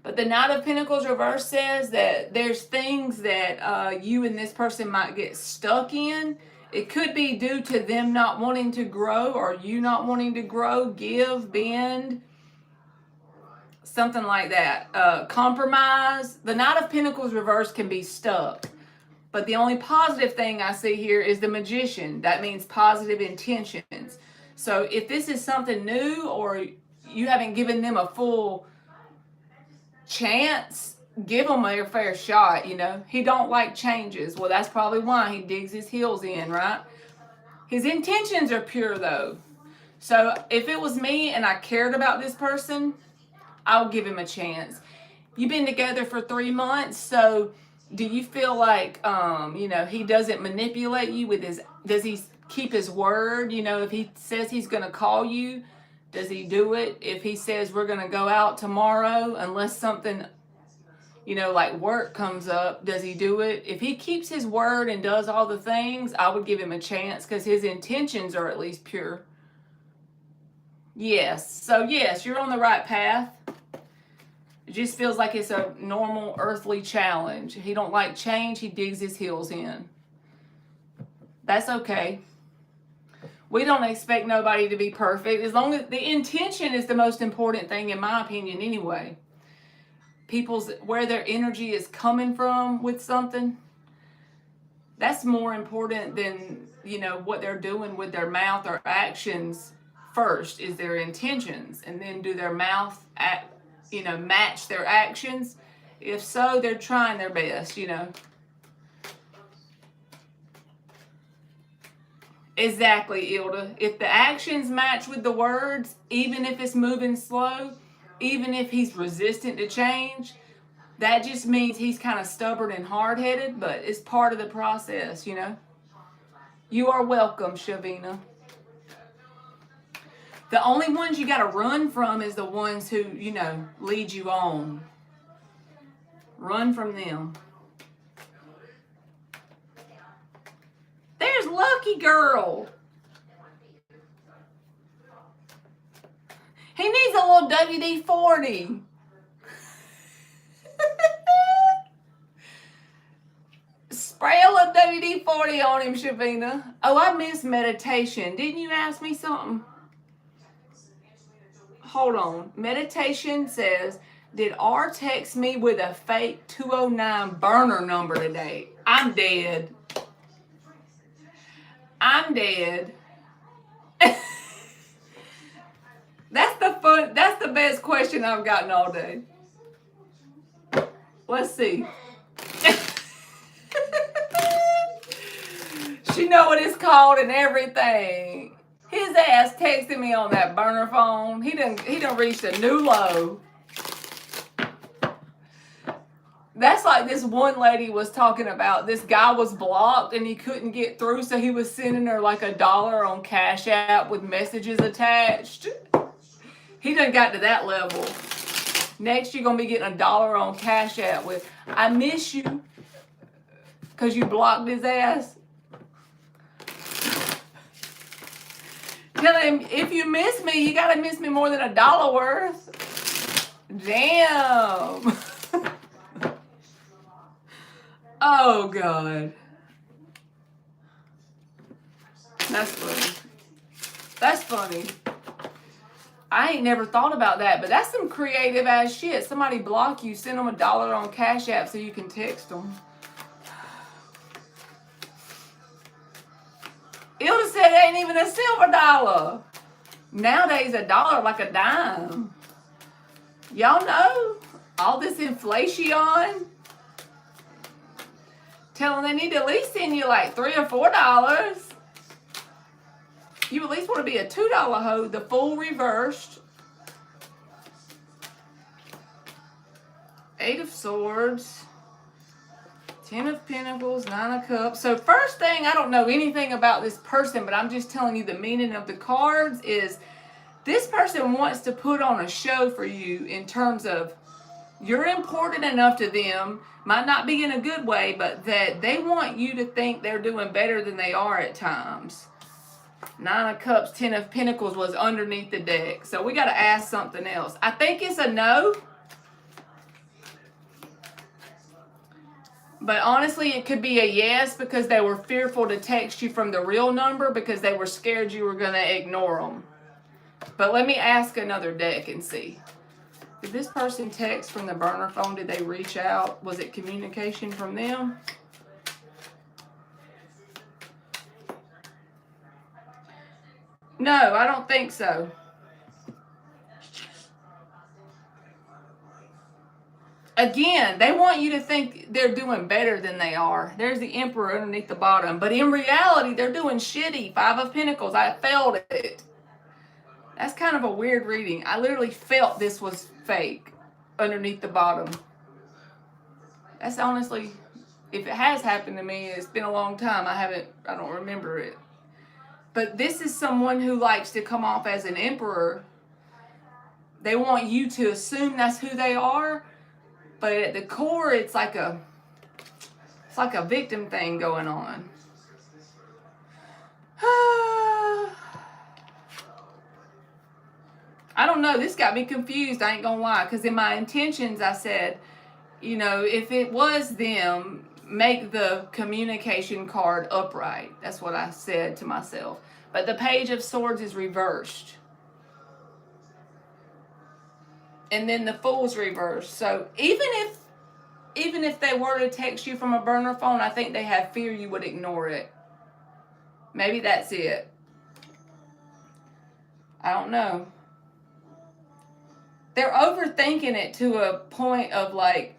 But the Knight of Pentacles reverse says that there's things that you and this person might get stuck in. It could be due to them not wanting to grow or you not wanting to grow, give, bend, something like that. Compromise. The Knight of Pentacles reverse can be stuck. But the only positive thing I see here is the Magician. That means positive intentions. So if this is something new or you haven't given them a full chance, give them a fair shot, you know. He don't like changes. Well, that's probably why he digs his heels in, right? His intentions are pure, though. So if it was me and I cared about this person, I'll give him a chance. You've been together for 3 months, so do you feel like, you know, he doesn't manipulate you with his, does he keep his word? You know, if he says he's going to call you, does he do it? If he says we're going to go out tomorrow, unless something, you know, like work comes up, does he do it? If he keeps his word and does all the things, I would give him a chance because his intentions are at least pure. Yes. So yes, you're on the right path. It just feels like it's a normal earthly challenge. He don't like change. He digs his heels in. That's okay. We don't expect nobody to be perfect. As long as the intention is the most important thing, in my opinion, anyway. People's, where their energy is coming from with something, that's more important than, you know, what they're doing with their mouth or actions. First is their intentions, and then do their mouth, you know, match their actions. If so, they're trying their best, you know. Exactly, Ilda. If the actions match with the words, even if it's moving slow, even if he's resistant to change, that just means he's kind of stubborn and hard-headed, but it's part of the process, you know. You are welcome, Shavina. The only ones you got to run from is the ones who, you know, lead you on. Run from them. There's Lucky Girl. He He needs a little WD-40. Spray a little WD-40 on him, Shavina. Oh, I missed meditation. Didn't you ask me something? Hold on. Meditation says, did R text me with a fake 209 burner number today? I'm dead. I'm dead. That's the best question I've gotten all day. Let's see. She know what it's called and everything. His ass texted me on that burner phone. He done reached a new low. That's like this one lady was talking about. This guy was blocked and he couldn't get through, so he was sending her like $1 on Cash App with messages attached. He done got to that level. Next, you're going to be getting $1 on Cash App with, I miss you, because you blocked his ass. Tell him, if you miss me, you got to miss me more than $1 worth. Damn. Oh, God. That's funny. That's funny. I ain't never thought about that, but that's some creative ass shit. Somebody block you, send them $1 on Cash App so you can text them. It would have said it ain't even a silver dollar. Nowadays, $1 like a dime. Y'all know all this inflation. Tell them they need to at least send you like $3 or $4. You at least want to be a $2 hoe, the full reversed. 8 of Swords. 10 of Pentacles, 9 of Cups. So first thing, I don't know anything about this person, but I'm just telling you the meaning of the cards is this person wants to put on a show for you in terms of you're important enough to them, might not be in a good way, but that they want you to think they're doing better than they are at times. 9 of Cups, 10 of Pentacles was underneath the deck. So we got to ask something else. I think it's a no. But honestly, it could be a yes because they were fearful to text you from the real number because they were scared you were going to ignore them. But let me ask another deck and see. Did this person text from the burner phone? Did they reach out? Was it communication from them? No, I don't think so. Again, they want you to think they're doing better than they are. There's the Emperor underneath the bottom. But in reality, they're doing shitty. 5 of Pentacles. I felt it. That's kind of a weird reading. I literally felt this was fake underneath the bottom. That's honestly, if it has happened to me, it's been a long time. I don't remember it. But this is someone who likes to come off as an emperor. They want you to assume that's who they are. But at the core, it's like a victim thing going on. I don't know. This got me confused. I ain't gonna lie. Because in my intentions, I said, you know, if it was them, make the communication card upright. That's what I said to myself. But the Page of Swords is reversed. And then the Fool's reversed. So even if they were to text you from a burner phone, I think they have fear you would ignore it. Maybe that's it. I don't know. They're overthinking it to a point of like,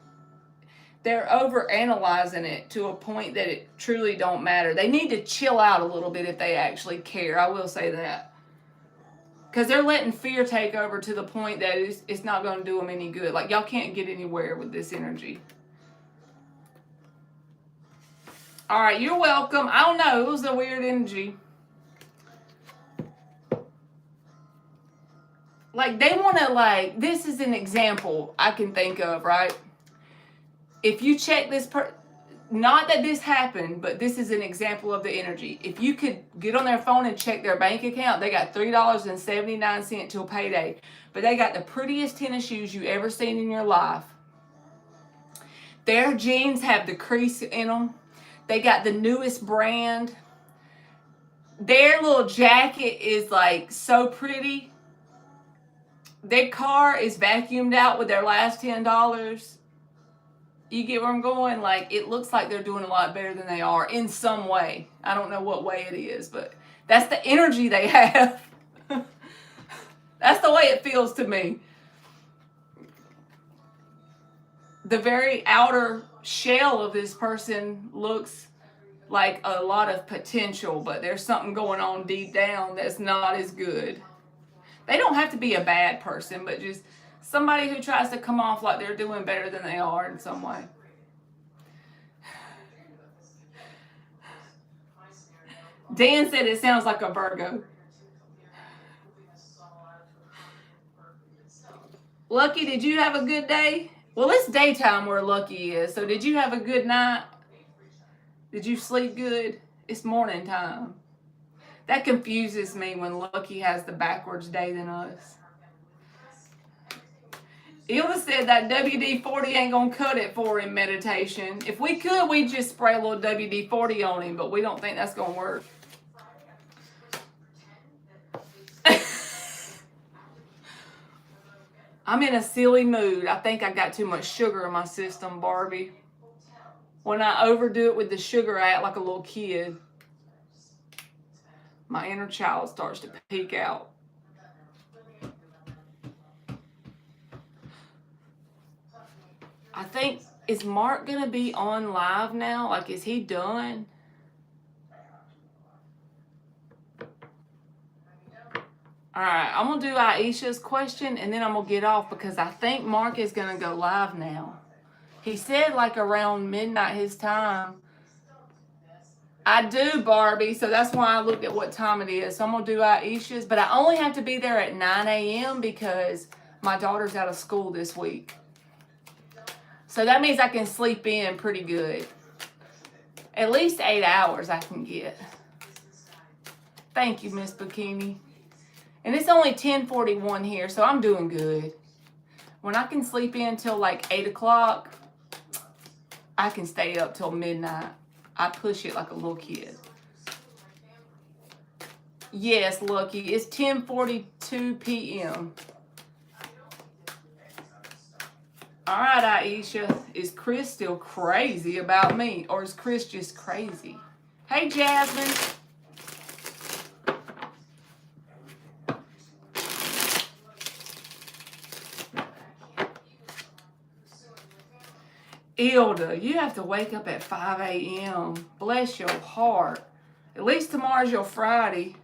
they're overanalyzing it to a point that it truly don't matter. They need to chill out a little bit if they actually care. I will say that. Because they're letting fear take over to the point that it's not going to do them any good. Like, y'all can't get anywhere with this energy. All right, you're welcome. I don't know. It was a weird energy. Like, they want to, like, this is an example I can think of, right? If you check this not that this happened, but this is an example of the energy. If you could get on their phone and check their bank account, they got $3.79 till payday. But they got the prettiest tennis shoes you ever seen in your life. Their jeans have the crease in them. They got the newest brand. Their little jacket is like so pretty. Their car is vacuumed out with their last $10. You get where I'm going? Like, it looks like they're doing a lot better than they are in some way. I don't know what way it is, but that's the energy they have. That's the way it feels to me. The very outer shell of this person looks like a lot of potential, but there's something going on deep down that's not as good. They don't have to be a bad person, but just somebody who tries to come off like they're doing better than they are in some way. Dan said it sounds like a Virgo. Lucky, did you have a good day? Well, it's daytime where Lucky is, so did you have a good night? Did you sleep good? It's morning time. That confuses me when Lucky has the backwards day than us. Hilda said that WD-40 ain't gonna cut it for him, meditation. If we could, we'd just spray a little WD-40 on him, but we don't think that's gonna work. I'm in a silly mood. I think I got too much sugar in my system, Barbie. When I overdo it with the sugar, I act like a little kid. My inner child starts to peek out. I think, is Mark going to be on live now? Like, is he done? All right, I'm going to do Aisha's question, and then I'm going to get off because I think Mark is going to go live now. He said like around midnight his time. I do, Barbie, so that's why I looked at what time it is. So I'm going to do Aisha's, but I only have to be there at 9 a.m. because my daughter's out of school this week. So that means I can sleep in pretty good. At least 8 hours I can get. Thank you, Miss Bikini. And it's only 10:41 here, so I'm doing good. When I can sleep in till like 8 o'clock, I can stay up till midnight. I push it like a little kid. Yes, Lucky. It's 10:42 p.m. All right, Aisha. Is Chris still crazy about me? Or is Chris just crazy? Hey, Jasmine. Hilda, you have to wake up at 5 a.m. Bless your heart. At least tomorrow's your Friday.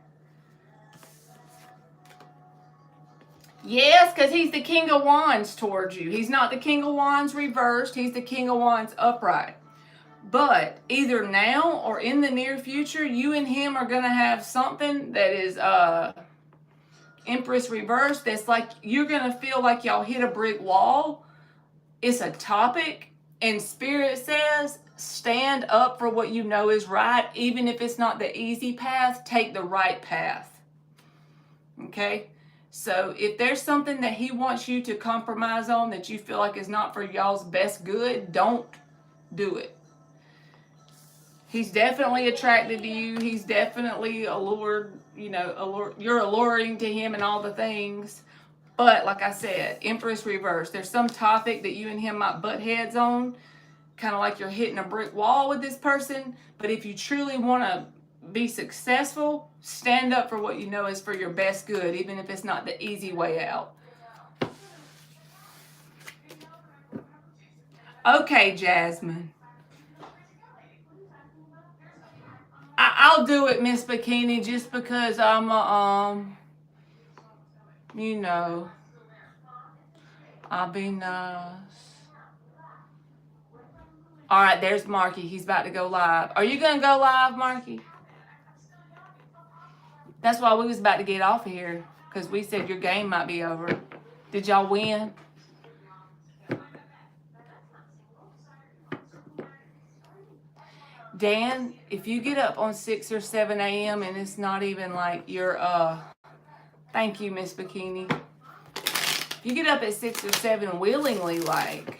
Yes, because he's the King of Wands towards you. He's not the King of Wands reversed. He's the King of Wands upright. But either now or in the near future, you and him are going to have something that is Empress reversed. That's like you're going to feel like y'all hit a brick wall. It's a topic. And Spirit says, stand up for what you know is right. Even if it's not the easy path, take the right path. Okay? So if there's something that he wants you to compromise on that you feel like is not for y'all's best good, don't do it. He's definitely attracted to you. He's definitely allured, you're alluring to him and all the things. But like I said, Empress reverse. There's some topic that you and him might butt heads on, kind of like you're hitting a brick wall with this person. But if you truly want to be successful, stand up for what you know is for your best good, even if it's not the easy way out. Okay, Jasmine. I'll do it, Miss Bikini, just because I'm I'll be nice. All right, there's Marky. He's about to go live. Are you going to go live, Marky? That's why we was about to get off of here, because we said your game might be over. Did y'all win? Dan, if you get up on 6 or 7 a.m. and it's not even like your, thank you, Miss Bikini. If you get up at 6 or 7 willingly, like,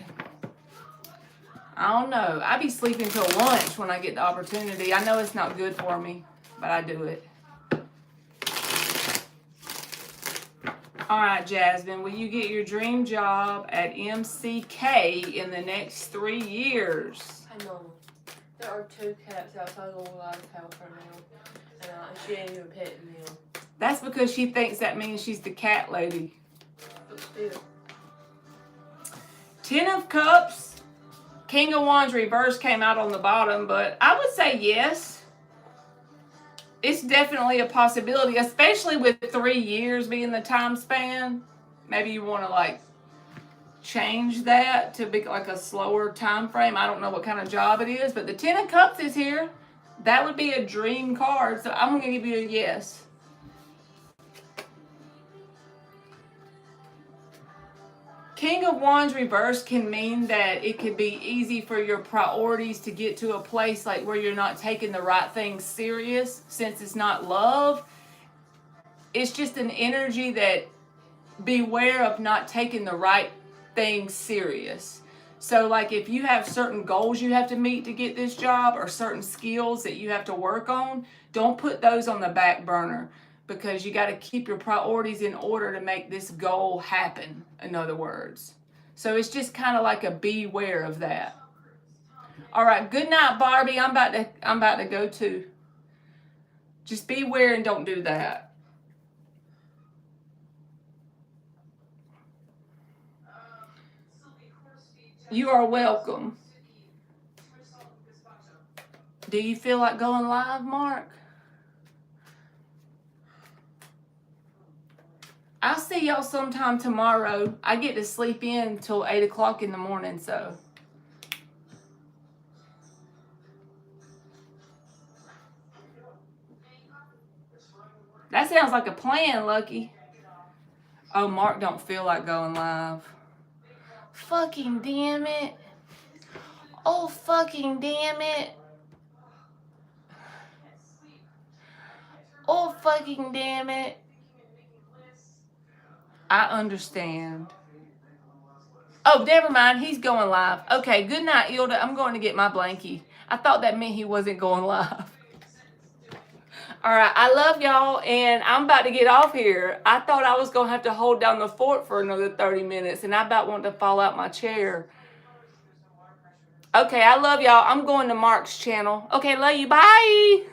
I don't know. I be sleeping till lunch when I get the opportunity. I know it's not good for me, but I do it. All right, Jasmine, will you get your dream job at MCK in the next 3 years? I know. There are 2 cats outside the little house right now, and she ain't even petting them. That's because she thinks that means she's the cat lady. But still. 10 of Cups, King of Wands reverse came out on the bottom, but I would say yes. It's definitely a possibility, especially with 3 years being the time span. Maybe you want to like change that to be like a slower time frame. I don't know what kind of job it is, but the 10 of Cups is here. That would be a dream card, so I'm going to give you a yes. King of Wands reverse can mean that it could be easy for your priorities to get to a place like where you're not taking the right things serious, since it's not love. It's just an energy that beware of not taking the right things serious. So like if you have certain goals you have to meet to get this job or certain skills that you have to work on, don't put those on the back burner, because you got to keep your priorities in order to make this goal happen, in other words. So it's just kind of like a beware of that. All right, good night, Barbie. I'm about to go too. Just beware and don't do that. You are welcome. Do you feel like going live, Mark? I'll see y'all sometime tomorrow. I get to sleep in till 8 o'clock in the morning, so. That sounds like a plan, Lucky. Oh, Mark don't feel like going live. Fucking damn it. Oh, fucking damn it. Oh, fucking damn it. I understand. Oh, never mind. He's going live. Okay, good night, Ilda. I'm going to get my blankie. I thought that meant he wasn't going live. All right, I love y'all, and I'm about to get off here. I thought I was going to have to hold down the fort for another 30 minutes, and I about want to fall out my chair. Okay, I love y'all. I'm going to Mark's channel. Okay, love you. Bye.